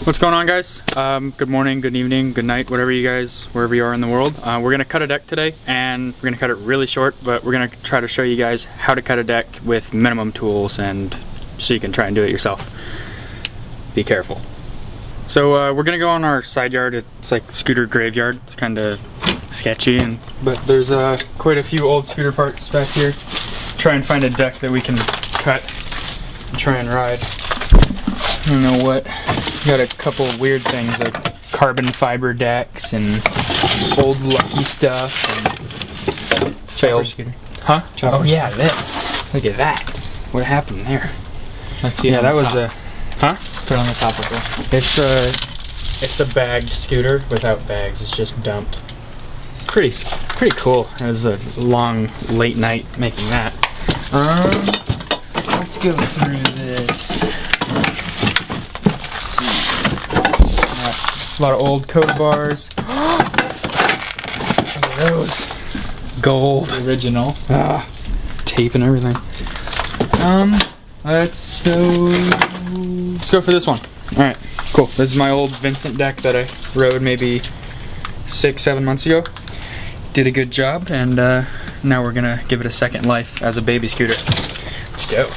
What's going on, guys? Good morning, good evening, good night, wherever you guys, wherever you are in the world. We're gonna cut a deck today, and we're gonna cut it really short, but we're gonna try to show you guys how to cut a deck with minimum tools, and so you can try and do it yourself. Be careful. So we're gonna go on our side yard. It's like scooter graveyard. It's kind of sketchy, but there's quite a few old scooter parts back here. Try and find a deck that we can cut and try and ride. I don't know what. Got a couple of weird things like carbon fiber decks and old Lucky stuff and failed. Huh? Chopper. Oh yeah, this. Look at that. What happened there? Let's see. Yeah, that was a. Huh? Put it on the top of it. It's a bagged scooter without bags. It's just dumped. Pretty cool. It was a long late night making that. Let's go through this. A lot of old Dakota bars. Look at those. Gold. Original. Tape and everything. Let's go for this one. Alright, cool. This is my old Vincent deck that I rode maybe 6-7 months ago. Did a good job, and now we're gonna give it a second life as a baby scooter. Let's go.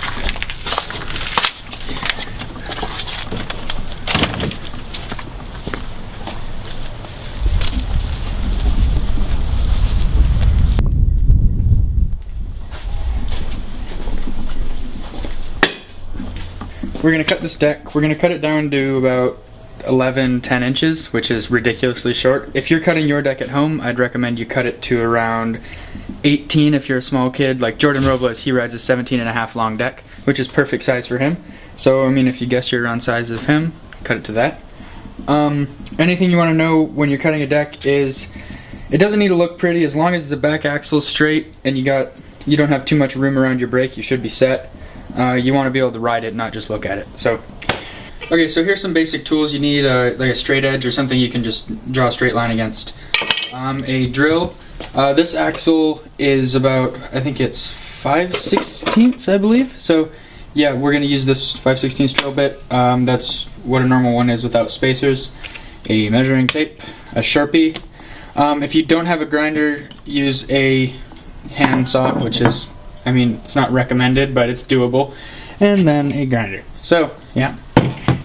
We're going to cut this deck. We're going to cut it down to about 10 inches, which is ridiculously short. If you're cutting your deck at home, I'd recommend you cut it to around 18 if you're a small kid. Like Jordan Robles, he rides a 17.5 long deck, which is perfect size for him. So, I mean, if you guess you're around size of him, cut it to that. Anything you want to know when you're cutting a deck is, it doesn't need to look pretty. As long as the back axle's straight and you don't have too much room around your brake, you should be set. You want to be able to ride it, not just look at it. So, okay, so here's some basic tools. You need like a straight edge or something you can just draw a straight line against. A drill. This axle is about, I think it's 5/16, I believe. So, yeah, we're going to use this 5/16 drill bit. That's what a normal one is without spacers. A measuring tape, a Sharpie. If you don't have a grinder, use a hand saw, which is, I mean, it's not recommended, but it's doable. And then a grinder. So, yeah,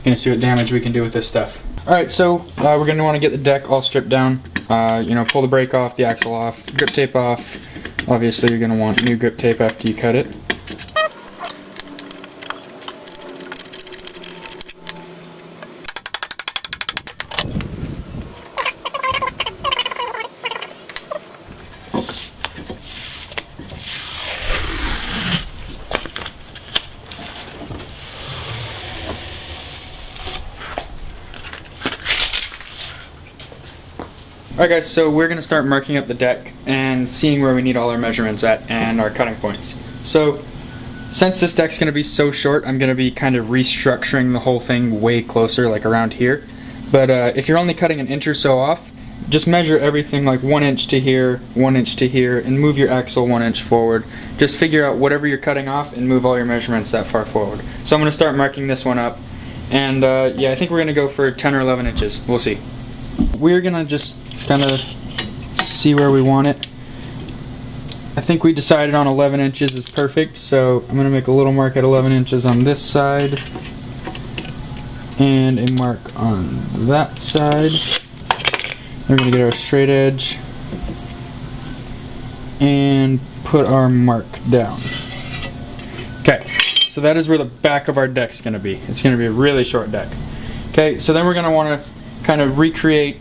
gonna see what damage we can do with this stuff. Alright, so we're gonna want to get the deck all stripped down. You know, pull the brake off, the axle off, grip tape off. Obviously, you're gonna want new grip tape after you cut it. Alright guys, so we're going to start marking up the deck and seeing where we need all our measurements at and our cutting points. So, since this deck's going to be so short, I'm going to be kind of restructuring the whole thing way closer, like around here. But if you're only cutting an inch or so off, just measure everything like 1 inch to here, 1 inch to here, and move your axle 1 inch forward. Just figure out whatever you're cutting off and move all your measurements that far forward. So I'm going to start marking this one up. And yeah, I think we're going to go for 10 or 11 inches. We'll see. We're going to just kind of see where we want it. I think we decided on 11 inches is perfect, so I'm going to make a little mark at 11 inches on this side and a mark on that side. We're going to get our straight edge and put our mark down. Okay, so that is where the back of our deck's going to be. It's going to be a really short deck. Okay, so then we're going to want to kind of recreate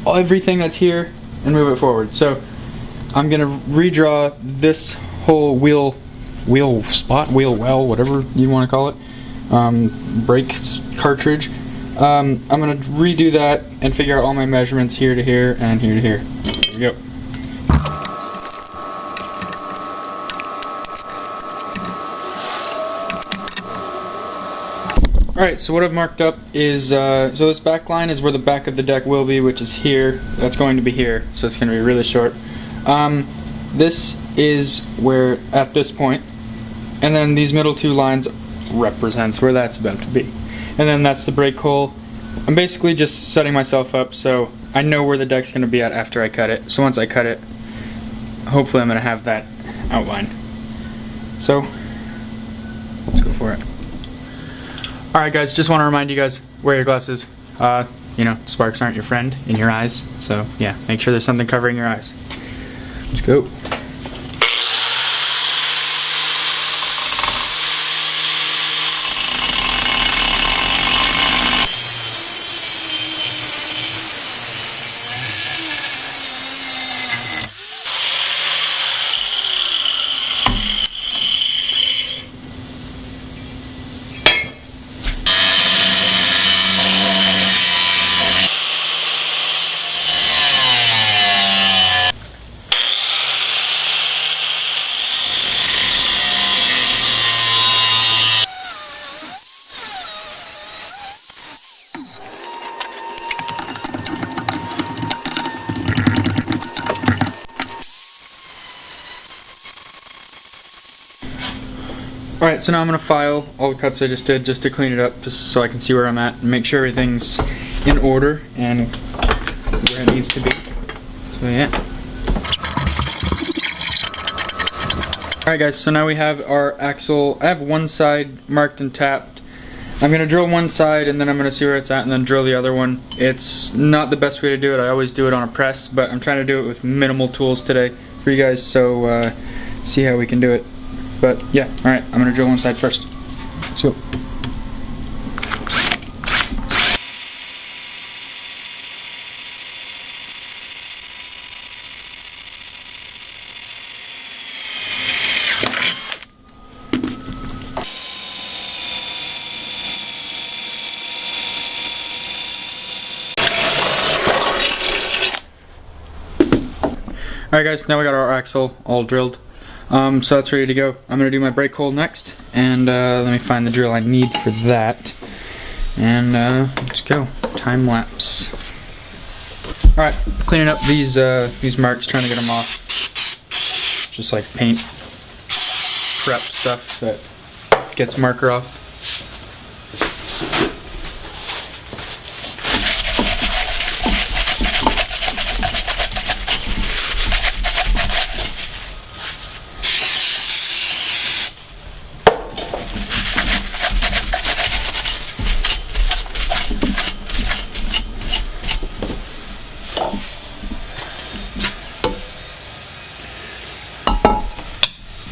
everything that's here and move it forward. So I'm gonna redraw this whole wheel well, whatever you want to call it, brake cartridge. I'm gonna redo that and figure out all my measurements here to here and here to here. There we go. Alright, so what I've marked up is, so this back line is where the back of the deck will be, which is here. That's going to be here, so it's going to be really short. This is where, at this point, and then these middle two lines represents where that's about to be. And then that's the brake hole, I'm basically just setting myself up so I know where the deck's going to be at after I cut it. So once I cut it, hopefully I'm going to have that outline. So, let's go for it. Alright guys, just want to remind you guys, wear your glasses. You know, sparks aren't your friend in your eyes. So yeah, make sure there's something covering your eyes. Let's go. Alright, so now I'm going to file all the cuts I just did just to clean it up, just so I can see where I'm at and make sure everything's in order and where it needs to be. So yeah. Alright guys, so now we have our axle. I have one side marked and tapped. I'm going to drill one side and then I'm going to see where it's at and then drill the other one. It's not the best way to do it. I always do it on a press, but I'm trying to do it with minimal tools today for you guys, so see how we can do it. But yeah, alright, I'm gonna drill one side first. Let's go. Alright guys, now we got our axle all drilled. So that's ready to go. I'm going to do my brake hole next, and let me find the drill I need for that. And let's go. Time lapse. Alright, cleaning up these marks, trying to get them off. Just like paint prep stuff that gets marker off.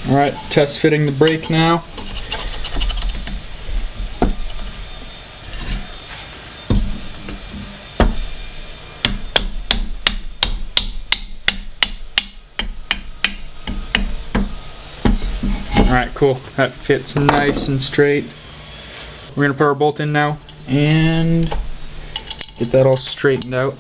Alright, test fitting the brake now. Alright, cool. That fits nice and straight. We're going to put our bolt in now and get that all straightened out.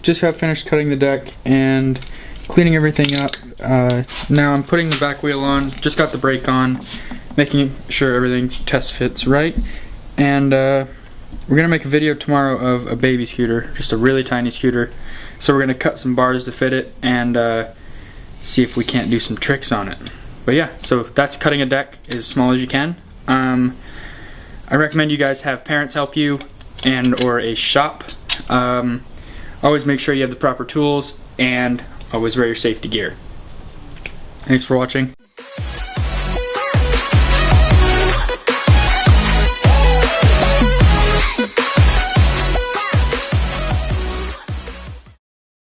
Just got finished cutting the deck and cleaning everything up. Now I'm putting the back wheel on, just got the brake on, making sure everything test fits right. And we're going to make a video tomorrow of a baby scooter, just a really tiny scooter. So we're going to cut some bars to fit it and see if we can't do some tricks on it. But yeah, so that's cutting a deck as small as you can. I recommend you guys have parents help you and or a shop. Always make sure you have the proper tools and always wear your safety gear. Thanks for watching.